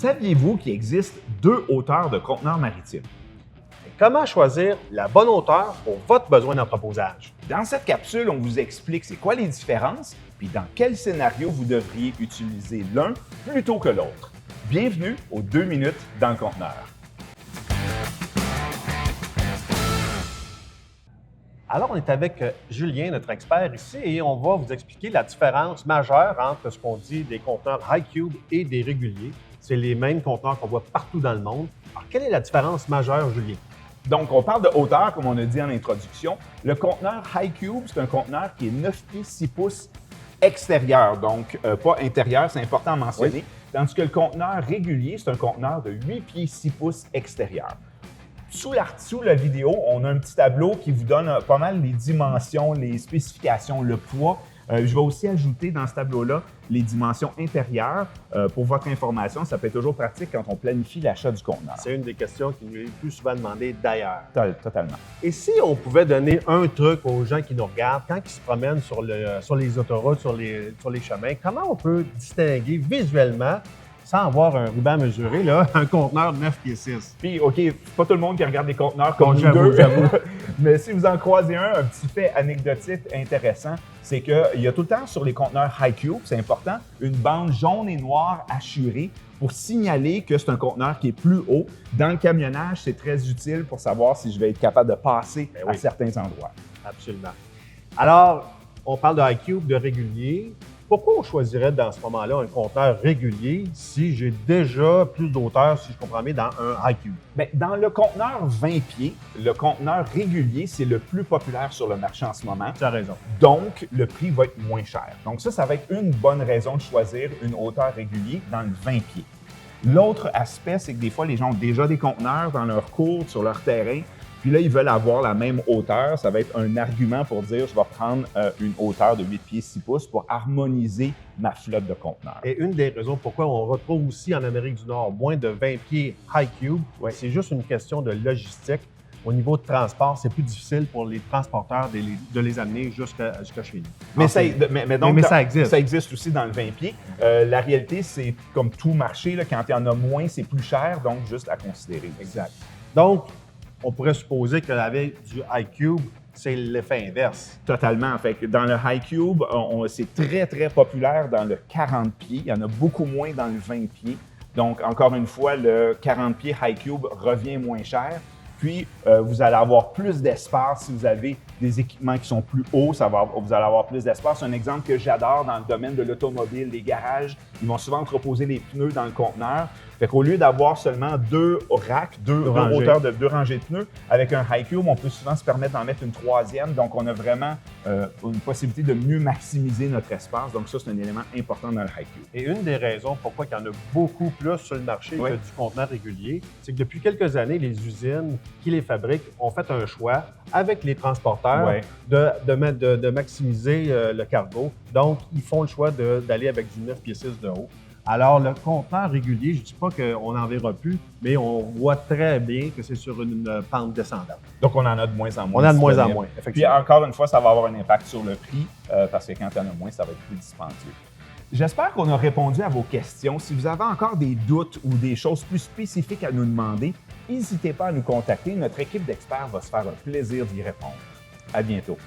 Saviez-vous qu'il existe deux hauteurs de conteneurs maritimes? Comment choisir la bonne hauteur pour votre besoin d'entreposage? Dans cette capsule, on vous explique c'est quoi les différences, puis dans quel scénario vous devriez utiliser l'un plutôt que l'autre. Bienvenue aux 2 minutes dans le conteneur. Alors, on est avec Julien, notre expert ici, et on va vous expliquer la différence majeure entre ce qu'on dit des conteneurs high cube et des réguliers. C'est les mêmes conteneurs qu'on voit partout dans le monde. Alors, quelle est la différence majeure, Julien? Donc, on parle de hauteur, comme on a dit en introduction. Le conteneur high cube, c'est un conteneur qui est 9 pieds 6 pouces extérieur, donc pas intérieur, c'est important à mentionner. Oui. Tandis que le conteneur régulier, c'est un conteneur de 8 pieds 6 pouces extérieur. Sous la vidéo, on a un petit tableau qui vous donne pas mal les dimensions, les spécifications, le poids. Je vais aussi ajouter dans ce tableau-là les dimensions intérieures. Pour votre information, ça peut être toujours pratique quand on planifie l'achat du conteneur. C'est une des questions qui nous est le plus souvent demandée d'ailleurs. Totalement. Et si on pouvait donner un truc aux gens qui nous regardent quand ils se promènent sur les autoroutes, sur les chemins, comment on peut distinguer visuellement, sans avoir un ruban mesuré, là, un conteneur de 9 pieds 6. Puis, OK, c'est pas tout le monde qui regarde des conteneurs comme nous deux. J'avoue. Mais si vous en croisez un petit fait anecdotique intéressant, c'est qu'il y a tout le temps sur les conteneurs high cube, c'est important, une bande jaune et noire hachurée pour signaler que c'est un conteneur qui est plus haut. Dans le camionnage, c'est très utile pour savoir si je vais être capable de passer à certains endroits. Absolument. Alors, on parle de high cube, de régulier. Pourquoi on choisirait dans ce moment-là un conteneur régulier si j'ai déjà plus d'auteur, si je comprends bien, dans un high cube? Bien, dans le conteneur 20 pieds, le conteneur régulier, c'est le plus populaire sur le marché en ce moment. Tu as raison. Donc, le prix va être moins cher. Donc ça va être une bonne raison de choisir une hauteur régulier dans le 20 pieds. L'autre aspect, c'est que des fois, les gens ont déjà des conteneurs dans leur course, sur leur terrain. Puis là, ils veulent avoir la même hauteur. Ça va être un argument pour dire je vais prendre une hauteur de 8 pieds 6 pouces pour harmoniser ma flotte de conteneurs. Et une des raisons pourquoi on retrouve aussi en Amérique du Nord moins de 20 pieds high cube, c'est juste une question de logistique. Au niveau de transport, c'est plus difficile pour les transporteurs de les amener jusqu'à chez nous. Mais ça existe. Ça existe aussi dans le 20 pieds. La réalité, c'est comme tout marché, là, quand il y en a moins, c'est plus cher, donc juste à considérer. Exact. Donc, on pourrait supposer que avec du high cube, c'est l'effet inverse. Totalement. Fait que dans le high cube, c'est très, très populaire dans le 40 pieds. Il y en a beaucoup moins dans le 20 pieds. Donc, encore une fois, le 40 pieds high cube revient moins cher. Puis, vous allez avoir plus d'espace si vous avez des équipements qui sont plus hauts. Vous allez avoir plus d'espace. Un exemple que j'adore dans le domaine de l'automobile, les garages, ils vont souvent entreposer les pneus dans le conteneur. Fait qu'au lieu d'avoir seulement deux racks, deux hauteurs de 2 rangées de pneus, avec un high cube, on peut souvent se permettre d'en mettre une troisième. Donc, on a vraiment une possibilité de mieux maximiser notre espace. Donc, ça, c'est un élément important dans le high cube. Et une des raisons pourquoi il y en a beaucoup plus sur le marché que du conteneur régulier, c'est que depuis quelques années, les usines qui les fabriquent ont fait un choix avec les transporteurs de maximiser le cargo. Donc, ils font le choix d'aller avec du 9 pieds 6 de haut. Alors, le conteneur régulier, je ne dis pas qu'on n'en verra plus, mais on voit très bien que c'est sur une pente descendante. Donc, on en a de moins en moins. On en a de moins en moins, effectivement. Puis, encore une fois, ça va avoir un impact sur le prix, parce que quand il y en a moins, ça va être plus dispendieux. J'espère qu'on a répondu à vos questions. Si vous avez encore des doutes ou des choses plus spécifiques à nous demander, n'hésitez pas à nous contacter. Notre équipe d'experts va se faire un plaisir d'y répondre. À bientôt.